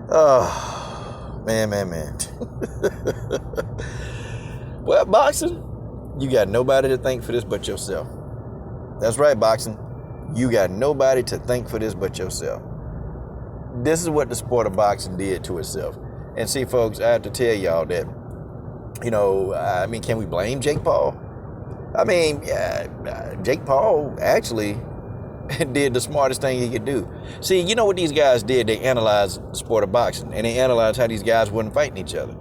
Oh, man. Well, boxing, you got nobody to thank for this but yourself. That's right, boxing. You got nobody to thank for this but yourself. This is what the sport of boxing did to itself. And see, folks, I have to tell y'all that, can we blame Jake Paul? Jake Paul actually did the smartest thing he could do. See, you know what these guys did? They analyzed the sport of boxing, and they analyzed how these guys weren't fighting each other.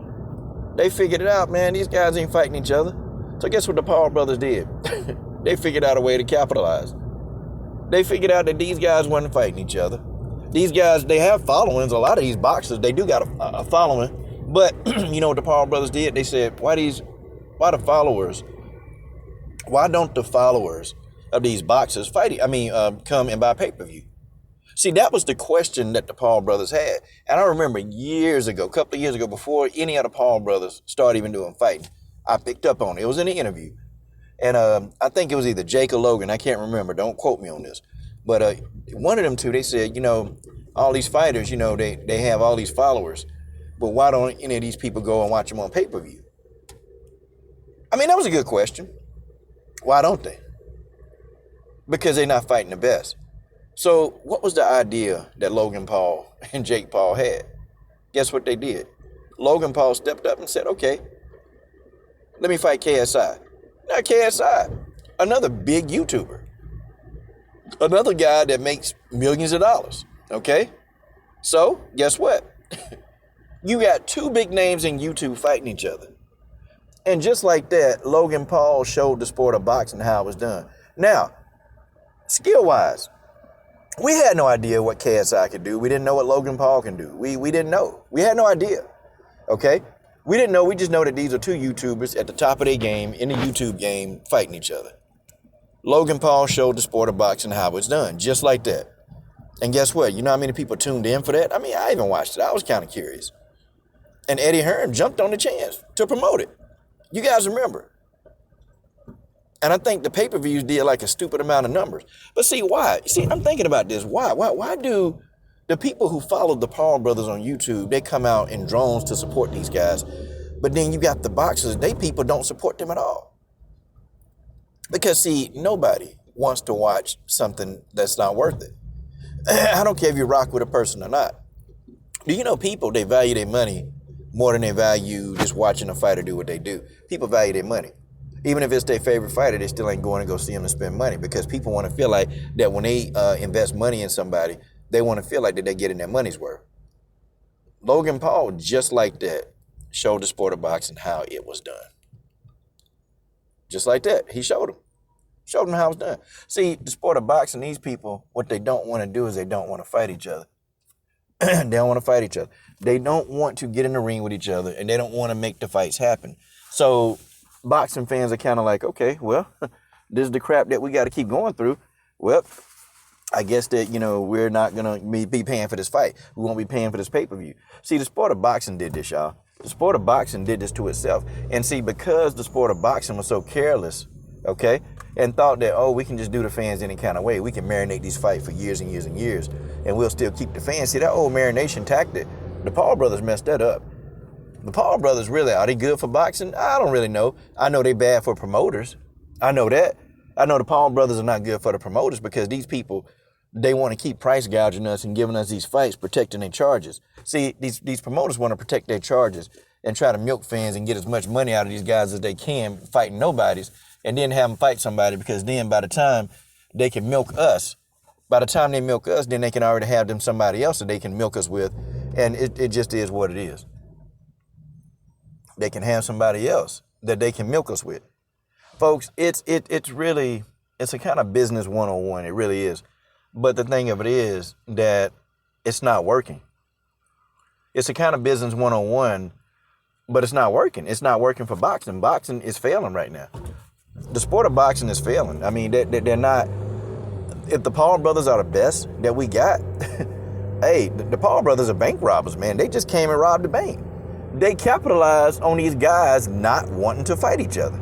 They figured it out, man. These guys ain't fighting each other. So guess what the Paul brothers did? They figured out a way to capitalize. They figured out that these guys weren't fighting each other. These guys, they have followings. A lot of these boxers, they do got a following. But you know what the Paul brothers did? They said, why don't the followers of these boxers come and buy pay-per-view? See, that was the question that the Paul brothers had. And I remember a couple of years ago, before any of the Paul brothers started even doing fighting, I picked up on it. It was in an interview. And I think it was either Jake or Logan. I can't remember. Don't quote me on this. But one of them two, they said, all these fighters, they have all these followers. But why don't any of these people go and watch them on pay-per-view? That was a good question. Why don't they? Because they're not fighting the best. So what was the idea that Logan Paul and Jake Paul had? Guess what they did? Logan Paul stepped up and said, okay, let me fight KSI. Now KSI, another big YouTuber. Another guy that makes millions of dollars, okay? So, guess what? You got two big names in YouTube fighting each other. And just like that, Logan Paul showed the sport of boxing how it was done. Now, skill-wise, we had no idea what KSI could do. We didn't know what Logan Paul can do. We didn't know. We had no idea, okay? We didn't know. We just know that these are two YouTubers at the top of their game, in the YouTube game, fighting each other. Logan Paul showed the sport of boxing how it's done, just like that. And guess what? You know how many people tuned in for that? I even watched it. I was kind of curious. And Eddie Hearn jumped on the chance to promote it. You guys remember. And I think the pay-per-views did like a stupid amount of numbers. But see, why? See, I'm thinking about this. Why do the people who followed the Paul brothers on YouTube, they come out in drones to support these guys, but then you got the boxers, they people don't support them at all? Because see, nobody wants to watch something that's not worth it. I don't care if you rock with a person or not. Do you know people, they value their money more than they value just watching a fighter do what they do? People value their money. Even if it's their favorite fighter, they still ain't going to go see him and spend money, because people want to feel like that when they invest money in somebody, they want to feel like that they're getting their money's worth. Logan Paul, just like that, showed the sport of boxing how it was done. Just like that, he showed them how it's done. See, the sport of boxing, these people, what they don't want to do is they don't want to fight each other. They don't want to fight each other. They don't want to get in the ring with each other, and they don't want to make the fights happen. So boxing fans are kind of like, okay, well, this is the crap that we got to keep going through. Well, I guess that, we're not going to be paying for this fight. We won't be paying for this pay-per-view. See, the sport of boxing did this, y'all. The sport of boxing did this to itself. And see, because the sport of boxing was so careless, okay, and thought that, we can just do the fans any kind of way. We can marinate these fights for years and years and years, and we'll still keep the fans. See, that old marination tactic, the Paul brothers messed that up. The Paul brothers, really, are they good for boxing? I don't really know. I know they bad for promoters. I know that. I know the Paul brothers are not good for the promoters, because these people, they want to keep price gouging us and giving us these fights, protecting their charges. See, these promoters want to protect their charges and try to milk fans and get as much money out of these guys as they can, fighting nobodies, and then have them fight somebody, because then by the time they can milk us, then they can already have them somebody else that they can milk us with, and it just is what it is. They can have somebody else that they can milk us with. Folks, it's a kind of business 101. It really is. But the thing of it is that it's not working. It's a kind of business 101, but it's not working. It's not working for boxing. Boxing is failing right now. The sport of boxing is failing. They're not. If the Paul brothers are the best that we got, hey, the Paul brothers are bank robbers, man. They just came and robbed the bank. They capitalized on these guys not wanting to fight each other.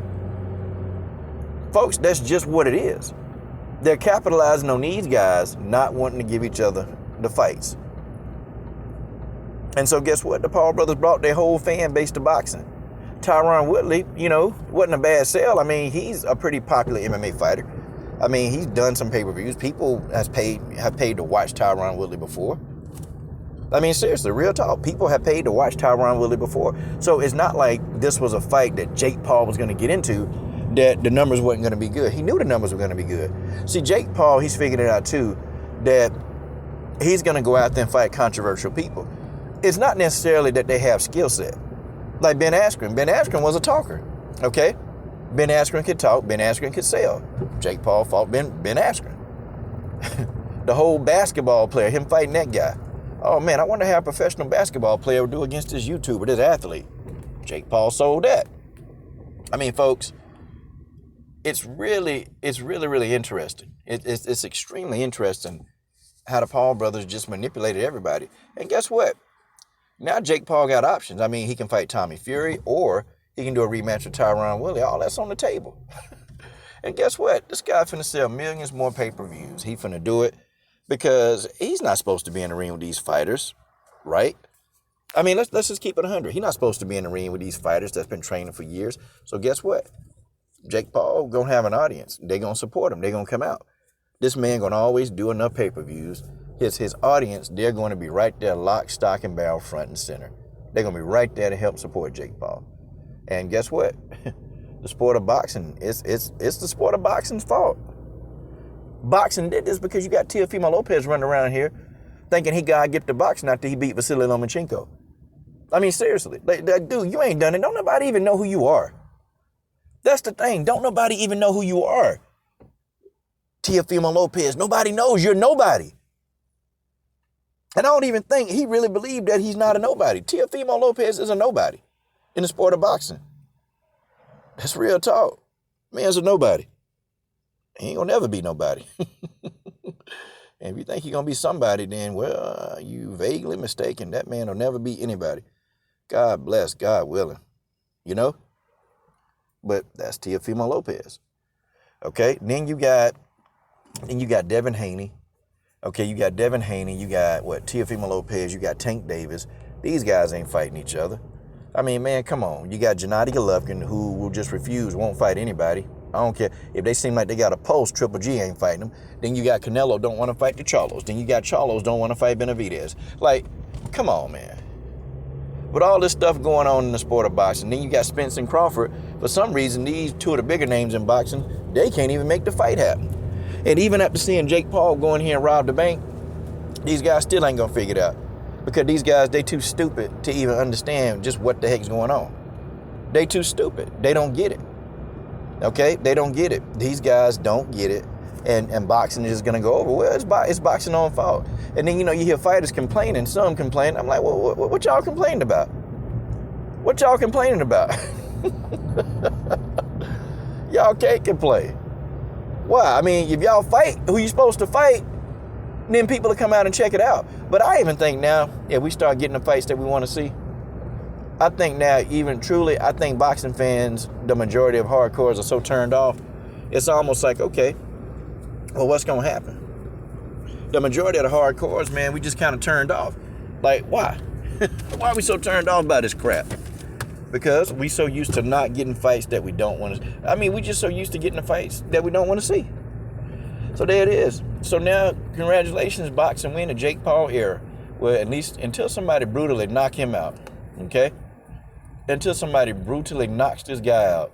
Folks, that's just what it is. They're capitalizing on these guys not wanting to give each other the fights. And so guess what? The Paul brothers brought their whole fan base to boxing. Tyron Woodley, wasn't a bad sell. I mean, he's a pretty popular MMA fighter. I mean, he's done some pay-per-views. People have paid to watch Tyron Woodley before. I mean, seriously, real talk. People have paid to watch Tyron Woodley before. So it's not like this was a fight that Jake Paul was going to get into, that the numbers wasn't going to be good. He knew the numbers were going to be good. See, Jake Paul, he's figured it out too, that he's going to go out there and fight controversial people. It's not necessarily that they have skill set. Like Ben Askren. Ben Askren was a talker, okay? Ben Askren could talk. Ben Askren could sell. Jake Paul fought Ben Askren. The whole basketball player, him fighting that guy. Oh, man, I wonder how a professional basketball player would do against this YouTuber, this athlete. Jake Paul sold that. I mean, folks, it's really interesting. It's extremely interesting how the Paul brothers just manipulated everybody. And guess what? Now Jake Paul got options. I mean, he can fight Tommy Fury, or he can do a rematch with Tyron Woodley. All that's on the table. And guess what? This guy finna sell millions more pay-per-views. He finna do it because he's not supposed to be in the ring with these fighters, right? I mean, let's just keep it 100. He's not supposed to be in the ring with these fighters that's been training for years. So guess what? Jake Paul gonna have an audience. They gonna support him. They gonna come out. This man gonna always do enough pay-per-views. His audience, they're going to be right there, lock, stock, and barrel, front and center. They're going to be right there to help support Jake Paul. And guess what? The sport of boxing, it's the sport of boxing's fault. Boxing did this because you got Teofimo Lopez running around here thinking he got to get the boxing after he beat Vasily Lomachenko. I mean, seriously. Like, dude, you ain't done it. Don't nobody even know who you are. That's the thing. Don't nobody even know who you are. Teofimo Lopez, nobody knows. You're nobody. And I don't even think he really believed that he's not a nobody. Teofimo Lopez is a nobody in the sport of boxing. That's real talk. Man's a nobody. He ain't gonna never be nobody. And if you think he's gonna be somebody, then, well, you vaguely mistaken. That man will never be anybody. God bless, God willing. But that's Teofimo Lopez. Okay, then you got Devin Haney. Okay, you got Devin Haney, you got, Teofimo Lopez, you got Tank Davis. These guys ain't fighting each other. I mean, man, come on. You got Gennady Golovkin, who will just refuse, won't fight anybody. I don't care. If they seem like they got a pulse, Triple G ain't fighting them. Then you got Canelo, don't want to fight the Charlos. Then you got Charlos, don't want to fight Benavidez. Like, come on, man. With all this stuff going on in the sport of boxing, then you got Spence and Crawford. For some reason, these two of the bigger names in boxing, they can't even make the fight happen. And even after seeing Jake Paul go in here and rob the bank, these guys still ain't gonna figure it out. Because these guys, they too stupid to even understand just what the heck's going on. They too stupid. They don't get it. Okay? They don't get it. These guys don't get it. And boxing is just gonna go over. Well, it's boxing on fault. And then, you hear fighters complaining, some complain. I'm like, well, what y'all complaining about? What y'all complaining about? Y'all can't complain. Why? I mean, if y'all fight who you supposed to fight, then people will come out and check it out. But I even think now, if we start getting the fights that we want to see, I think now, I think boxing fans, the majority of hardcores are so turned off, it's almost like, okay, well, what's going to happen? The majority of the hardcores, man, we just kind of turned off. Like, why? Why are we so turned off by this crap? Because we so used to not getting fights that we don't want to. I mean, we just so used to getting the fights that we don't want to see. So there it is. So now, congratulations, boxing win the Jake Paul era. Well, at least until somebody brutally knock him out, okay? Until somebody brutally knocks this guy out,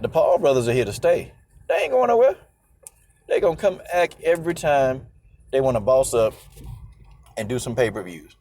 the Paul brothers are here to stay. They ain't going nowhere. They gonna come back every time they want to boss up and do some pay-per-views.